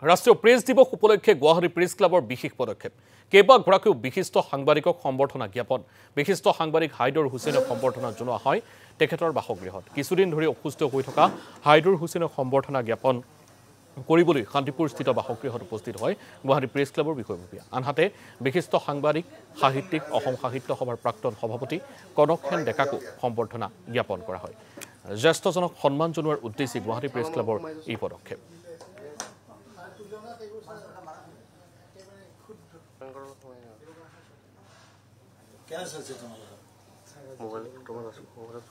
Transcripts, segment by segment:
ৰাষ্ট্ৰীয় প্ৰেছ দিৱস উপলক্ষে গুৱাহাটী প্ৰেছ ক্লাবৰ বিশেষ পদক্ষেপ কেইবাগৰাকীও বিশিষ্ট সাংবাদিকক সম্বৰ্ধনা জ্ঞাপন বিশিষ্ট সাংবাদিক হাইদুৰ হুছেইনক সম্বৰ্ধনা জনোৱা হয় তেখেতৰ বাসগৃহত কিছুদিন ধৰি অসুস্থ হৈ থকা হাইদুৰ হুছেইনক সম্বৰ্ধনা জ্ঞাপন কৰিবলৈ শান্তিপুৰস্থিত বাসগৃহত উপস্থিত হয় গুৱাহাটী প্ৰেছ ক্লাবৰ বিষয়ববীয়া আনহাতে বিশিষ্ট সাংবাদিক সাহিত্যিক অসম সাহিত্য সভাৰ প্ৰাক্তন সভাপতি কনকসেন ডেকাকো সম্বৰ্ধনা জ্ঞাপন কৰা হয় জ্যেষ্ঠজনক সন্মান জনোৱাৰ উদ্দেশ্যে গুৱাহাটী প্ৰেছ ক্লাবৰ এই পদক্ষেপ क्या सोचे तुम्हारा मोबाइल तुम्हारा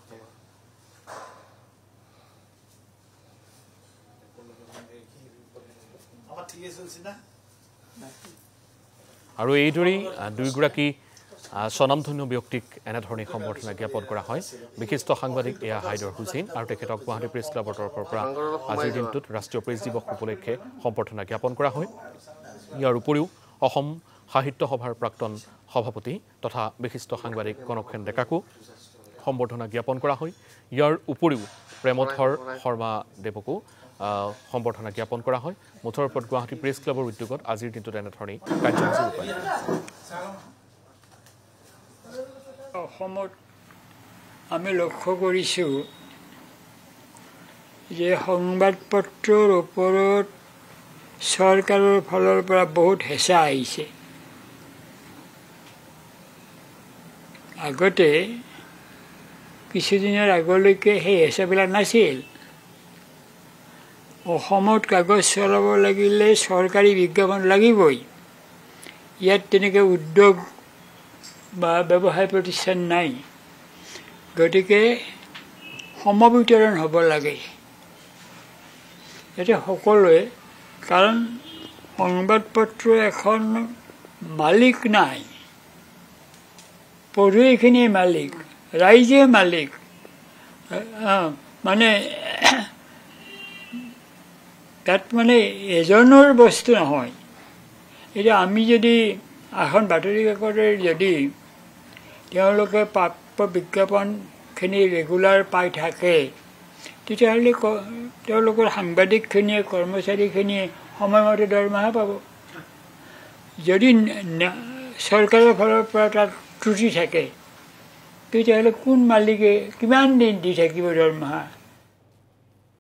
আমাৰ ঠিক আছে না আৰু এইদৰে দুইগৰাকী স্বনামধন্য ব্যক্তিক এনেধৰণে সম্বৰ্ধনা জ্ঞাপন কৰা হয় বিশিষ্ট সাংবাদিক এয়া হাইদুৰ হুছেইন আৰু তেখেতক গুৱাহাটী প্ৰেছ ক্লাবৰ তৰফৰ পৰা আজিৰ দিনটোত ৰাষ্ট্ৰীয় প্ৰেছ দিৱস উপলক্ষে সম্বৰ্ধনা জ্ঞাপন কৰা হয় ইয়াৰ উপৰিও অসম সাহিত্য সভাৰ প্ৰাক্তন সভাপতি তথা বিশিষ্ট সাংবাদিক কনকসেন ডেকাকো সম্বৰ্ধনা জ্ঞাপন কৰা হয় ইয়াৰ উপৰিও প্ৰেমধৰ শৰ্মা দেৱকো সম্বৰ্ধনা জ্ঞাপন কৰা হয় মুঠৰ ওপৰত গুৱাহাটী প্ৰেছ ক্লাবৰ উদ্যোগত আজিৰ দিনটোত এনেধৰণে কাৰ্যসূচী ৰূপায়ণ অসমত আমি লক্ষ্য কৰিছোঁ যে সংবাদ পত্ৰৰ ওপৰত চৰকাৰৰ ফালৰ পৰা বহুত হেঁচা আহিছে আগতে কিছুদিনৰ আগলৈকে সেই হেঁচাবিলাক নাছিল অসমত কাগজ চলাব লাগিলে চৰকাৰী বিজ্ঞাপন লাগিবই ইয়াত তেনেকৈ উদ্যোগ বা ব্যৱসায় প্ৰতিষ্ঠান নাই গতিকে সমবিতৰণ হ'ব লাগে ইয়াতে সকলোৱে কাৰণ সংবাদ পত্ৰ এখন মালিক নাই পঢ়ুৱৈখিনিয়ে মালিক ৰাইজে মালিক মানে তাত মানে এজনৰ বস্তু নহয় এতিয়া আমি যদি এখন বাতৰি কাকতৰ যদি তেওঁলোকে প্ৰাপ্য বিজ্ঞাপনখিনি ৰেগুলাৰ পাই থাকে তেতিয়াহ'লে তেওঁলোকৰ সাংবাদিকখিনিয়ে কৰ্মচাৰীখিনিয়ে সময়মতে দৰমহা পাব যদি চৰকাৰৰ ফালৰ পৰা তাত ত্ৰুটি থাকে তেতিয়াহ'লে কোন মালিকে কিমান দিন দি থাকিব দৰমহা